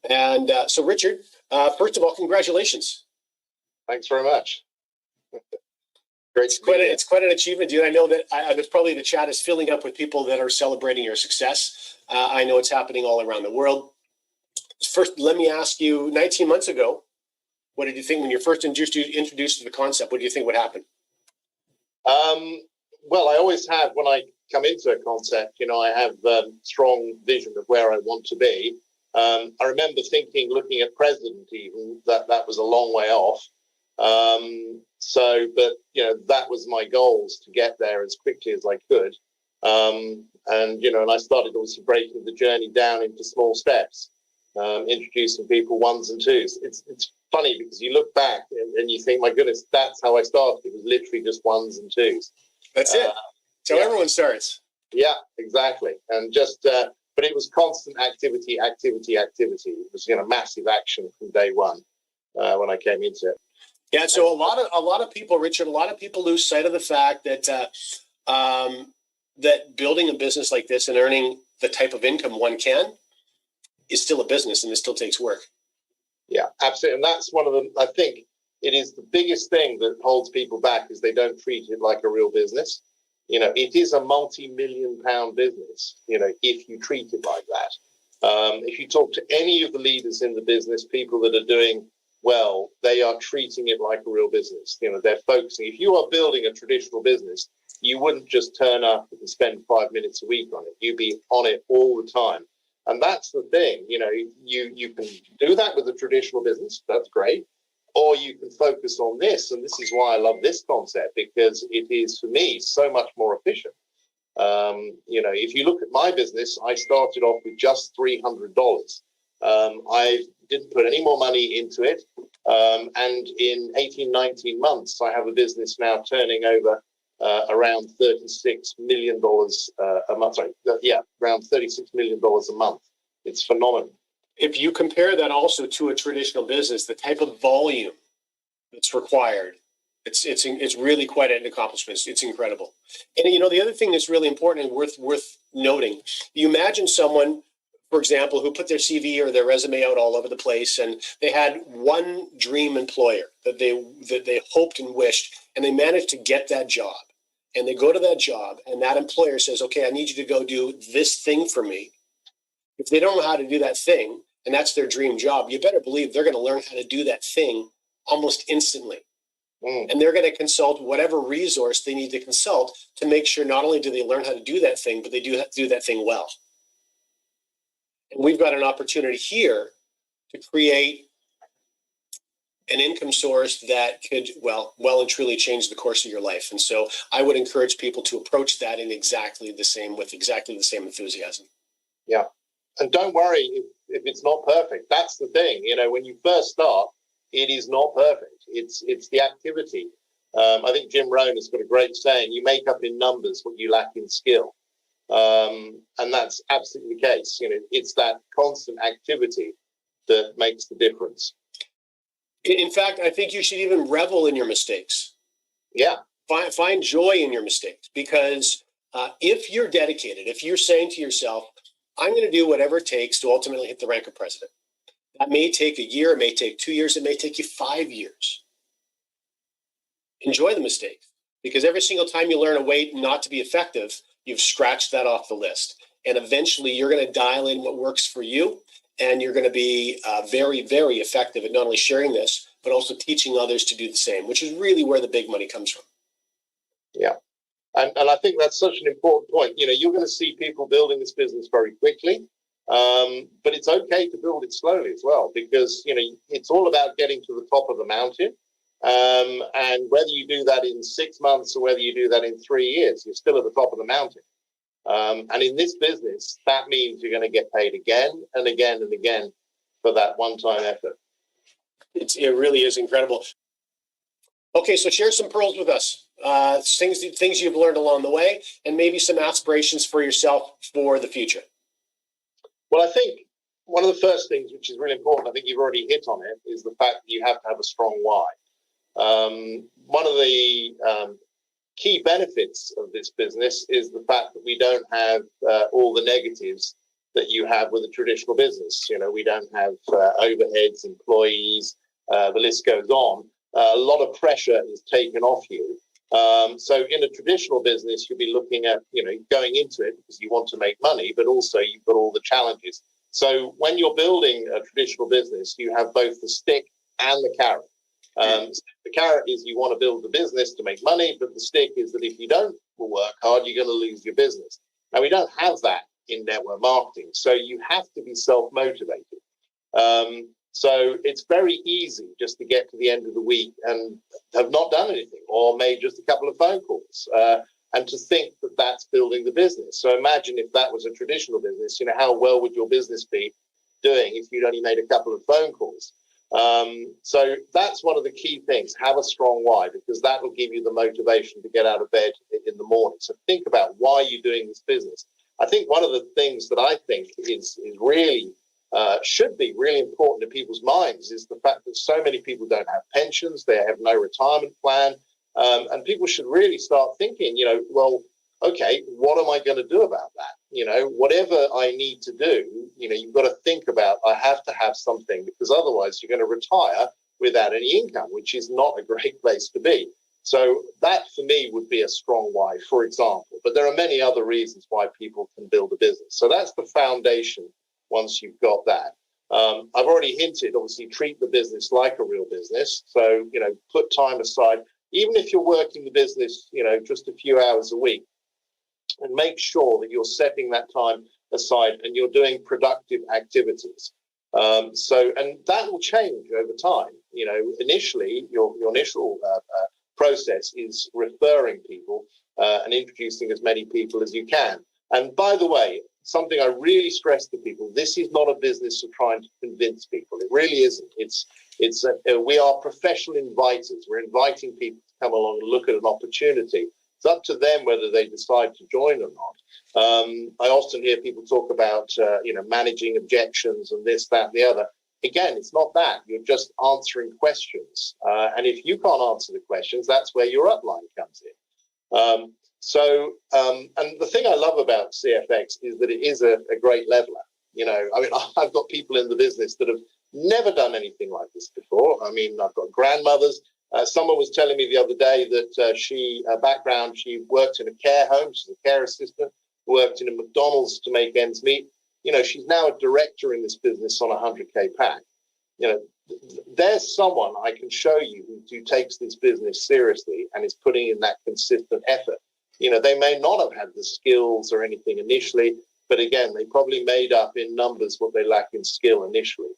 And so, Richard, first of all, congratulations. Thanks very much. Great. It's quite an achievement, dude. I know that there's probably the chat is filling up with people that are celebrating your success. I know it's happening all around the world. First, let me ask you, 19 months ago, what did you think when you first introduced to the concept? What do you think would happen? Well, I always have, when I come into a concept, I have strong vision of where I want to be. I remember thinking, looking at president even, that was a long way off. But that was my goals, to get there as quickly as I could. And I started also breaking the journey down into small steps, introducing people ones and twos. It's funny because you look back and you think, my goodness, that's how I started. It was literally just ones and twos. That's it. So everyone starts. Yeah, exactly. And just, but it was constant activity. It was, massive action from day one when I came into it. Yeah. So a lot of people, Richard, lose sight of the fact that that building a business like this and earning the type of income one can is still a business, and it still takes work. Yeah, absolutely. And that's one of them. I think it is the biggest thing that holds people back, is they don't treat it like a real business. It is a multi-million-pound business, if you treat it like that. If you talk to any of the leaders in the business, people that are doing well, they are treating it like a real business. They're focusing. If you are building a traditional business, you wouldn't just turn up and spend 5 minutes a week on it. You'd be on it all the time. And that's the thing, you can do that with a traditional business. That's great. Or you can focus on this. And this is why I love this concept, because it is, for me, so much more efficient. If you look at my business, I started off with just $300. I didn't put any more money into it. And in 18, 19 months, I have a business now turning over around $36 million a month. Around $36 million a month. It's phenomenal. If you compare that also to a traditional business, the type of volume that's required, it's really quite an accomplishment. It's incredible. And the other thing that's really important and worth noting, you imagine someone, for example, who put their CV or their resume out all over the place, and they had one dream employer that they hoped and wished, and they managed to get that job. And they go to that job, and that employer says, okay, I need you to go do this thing for me. If they don't know how to do that thing, and that's their dream job, you better believe they're going to learn how to do that thing almost instantly. And they're going to consult whatever resource they need to consult to make sure not only do they learn how to do that thing, but they do that thing well. And we've got an opportunity here to create an income source that could well and truly change the course of your life. And so I would encourage people to approach that with exactly the same enthusiasm. Yeah. And don't worry if it's not perfect. That's the thing. When you first start, it is not perfect. It's the activity. I think Jim Rohn has got a great saying, you make up in numbers what you lack in skill. And that's absolutely the case. It's that constant activity that makes the difference. In fact, I think you should even revel in your mistakes. Yeah. Find joy in your mistakes, because if you're dedicated, if you're saying to yourself, I'm going to do whatever it takes to ultimately hit the rank of president. That may take a year, it may take 2 years, it may take you 5 years. Enjoy the mistakes, because every single time you learn a way not to be effective, you've scratched that off the list. And eventually you're going to dial in what works for you, and you're going to be very, very effective at not only sharing this, but also teaching others to do the same, which is really where the big money comes from. Yeah. And I think that's such an important point. You're going to see people building this business very quickly, but it's okay to build it slowly as well, because, it's all about getting to the top of the mountain. And whether you do that in 6 months or whether you do that in 3 years, you're still at the top of the mountain. And in this business, that means you're going to get paid again and again and again for that one-time effort. It really is incredible. Okay, so share some pearls with us. Things you've learned along the way, and maybe some aspirations for yourself for the future. Well, I think one of the first things, which is really important, I think you've already hit on it, is the fact that you have to have a strong why. One of the key benefits of this business is the fact that we don't have all the negatives that you have with a traditional business. You know, we don't have overheads, employees, the list goes on. A lot of pressure is taken off you. So in a traditional business, you'll be looking at, you know, going into it because you want to make money, but also you've got all the challenges. So when you're building a traditional business, you have both the stick and the carrot. So the carrot is you want to build the business to make money, but the stick is that if you don't work hard, you're going to lose your business. Now, we don't have that in network marketing, so you have to be self-motivated. So it's very easy just to get to the end of the week and have not done anything or made just a couple of phone calls and to think that that's building the business. So imagine if that was a traditional business, you know, how well would your business be doing if you'd only made a couple of phone calls? So that's one of the key things. Have a strong why, because that will give you the motivation to get out of bed in the morning. So think about why you're doing this business. I think one of the things that I think is really should be really important in people's minds is the fact that so many people don't have pensions, they have no retirement plan, and people should really start thinking, you know, well, okay, what am I going to do about that? You know, whatever I need to do, you know, you've got to think about, I have to have something, because otherwise you're going to retire without any income, which is not a great place to be. So that for me would be a strong why, for example. But there are many other reasons why people can build a business. So that's the foundation once you've got that. I've already hinted, obviously, treat the business like a real business. So, you know, put time aside, even if you're working the business, you know, just a few hours a week, and make sure that you're setting that time aside and you're doing productive activities. And that will change over time. You know, initially, your initial process is referring people and introducing as many people as you can. And by the way, something I really stress to people, this is not a business of trying to convince people. It really isn't. We are professional inviters. We're inviting people to come along and look at an opportunity. It's up to them whether they decide to join or not. I often hear people talk about, you know, managing objections and this, that, and the other. Again, it's not that. You're just answering questions. And if you can't answer the questions, that's where your upline comes in. And the thing I love about CFX is that it is a great leveler. You know, I mean, I've got people in the business that have never done anything like this before. I mean, I've got grandmothers. Someone was telling me the other day that she worked in a care home. She's a care assistant, worked in a McDonald's to make ends meet. You know, she's now a director in this business on a 100K pack. You know, there's someone I can show you who takes this business seriously and is putting in that consistent effort. You know, they may not have had the skills or anything initially, but again, they probably made up in numbers what they lack in skill initially.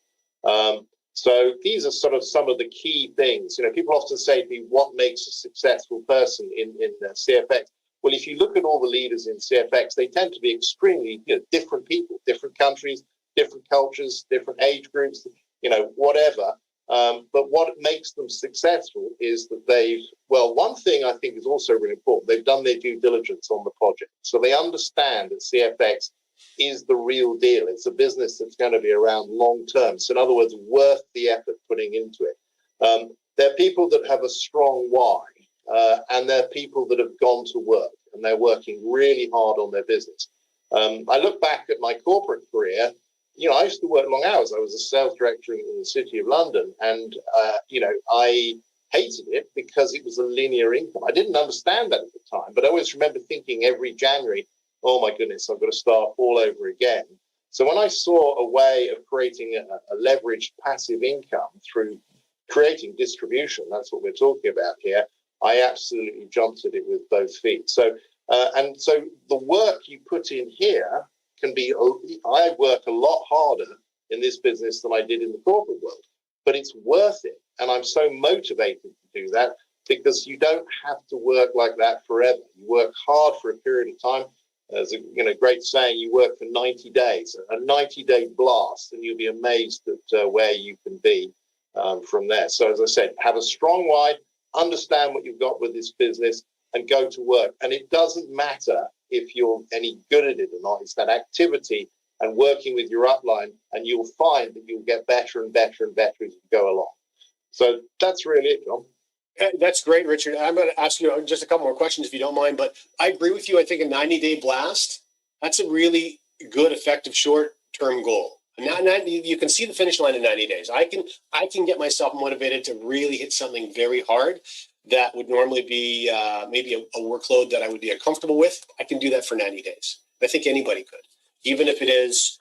So these are sort of some of the key things. You know, people often say to me, what makes a successful person in CFX? Well, if you look at all the leaders in CFX, they tend to be extremely, you know, different people, different countries, different cultures, different age groups, you know, whatever. But what makes them successful is that one thing I think is also really important, they've done their due diligence on the project. So they understand that CFX is the real deal. It's a business that's going to be around long term. So in other words, worth the effort putting into it. They're people that have a strong why, and they're people that have gone to work and they're working really hard on their business. I look back at my corporate career. You know, I used to work long hours. I was a sales director in the City of London, and you know, I hated it because it was a linear income. I didn't understand that at the time, but I always remember thinking every January, oh my goodness, I've got to start all over again. So when I saw a way of creating a leveraged passive income through creating distribution, that's what we're talking about here, I absolutely jumped at it with both feet. So and so the work you put in here can be, I work a lot harder in this business than I did in the corporate world, but it's worth it. And I'm so motivated to do that because you don't have to work like that forever. You work hard for a period of time. There's a great saying, you work for 90 days, a 90-day blast, and you'll be amazed at where you can be from there. So as I said, have a strong why, understand what you've got with this business, and go to work. And it doesn't matter if you're any good at it or not. It's that activity and working with your upline, and you'll find that you'll get better and better and better as you go along. So that's really it, John. That's great, Richard. I'm going to ask you just a couple more questions if you don't mind, but I agree with you. I think a 90-day blast, that's a really good, effective short-term goal. You can see the finish line in 90 days. I can get myself motivated to really hit something very hard that would normally be maybe a workload that I would be uncomfortable with. I can do that for 90 days. I think anybody could, even if it is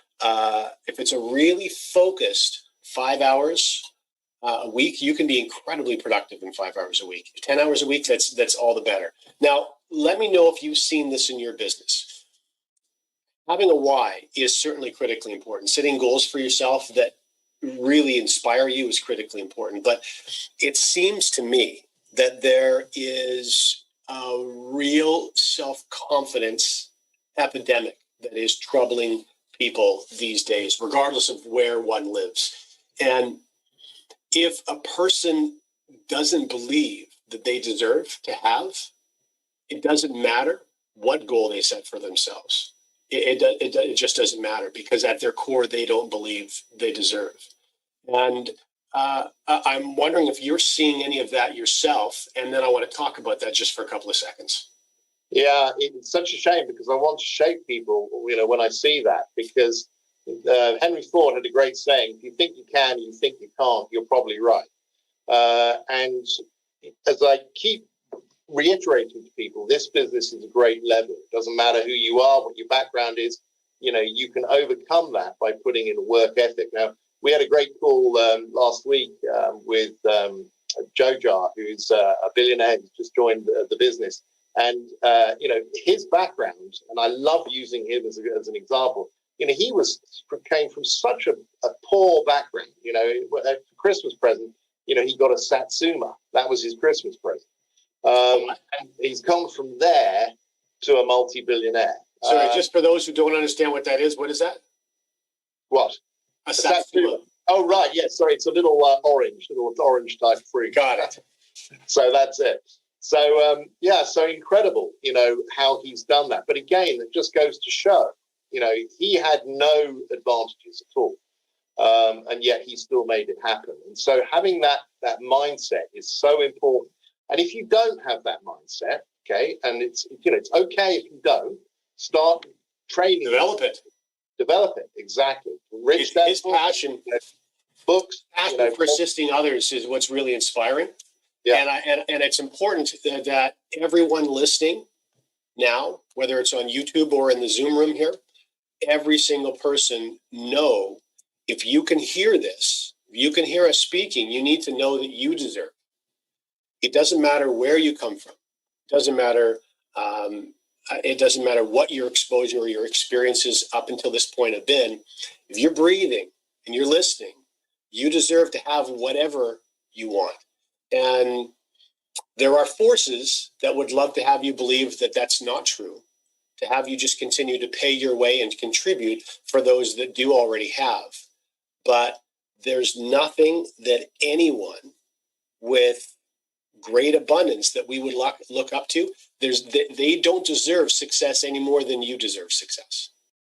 if it's a really focused 5 hours a week. You can be incredibly productive in 5 hours a week. 10 hours a week, that's all the better. Now, let me know if you've seen this in your business. Having a why is certainly critically important. Setting goals for yourself that really inspire you is critically important. But it seems to me that there is a real self-confidence epidemic that is troubling people these days, regardless of where one lives. And if a person doesn't believe that they deserve to have, it doesn't matter what goal they set for themselves. It just doesn't matter, because at their core, they don't believe they deserve. And I'm wondering if you're seeing any of that yourself, and then I want to talk about that just for a couple of seconds. Yeah, it's such a shame, because I want to shake people, when I see that, because Henry Ford had a great saying: if you think you can, you think you can't, you're probably right. And as I keep reiterating to people, this business is a great level. It doesn't matter who you are, what your background is. You can overcome that by putting in a work ethic. Now, we had a great call last week with Joe Jar, who's a billionaire who's just joined the business. And, his background, and I love using him as an example, he came from such a poor background. For Christmas present, he got a Satsuma. That was his Christmas present. And he's come from there to a multi-billionaire. Sorry, just for those who don't understand what that is, what is that? What? A Satsuma. Oh, right. Yes. Sorry. It's a little orange type fruit. Got it. So that's it. So, so incredible, how he's done that. But again, it just goes to show, he had no advantages at all. And yet he still made it happen. And so having that mindset is so important. And if you don't have that mindset, okay, and it's okay if you don't, start training. Develop it, exactly. His passion, books, for assisting others is what's really inspiring. Yeah. And it's important that everyone listening now, whether it's on YouTube or in the Zoom room here, every single person know, if you can hear this, if you can hear us speaking, you need to know that you deserve. It doesn't matter where you come from. It doesn't matter what your exposure or your experiences up until this point have been. If you're breathing and you're listening, you deserve to have whatever you want. And there are forces that would love to have you believe that that's not true, to have you just continue to pay your way and contribute for those that do already have. But there's nothing that anyone with great abundance that we would look up to, they don't deserve success any more than you deserve success.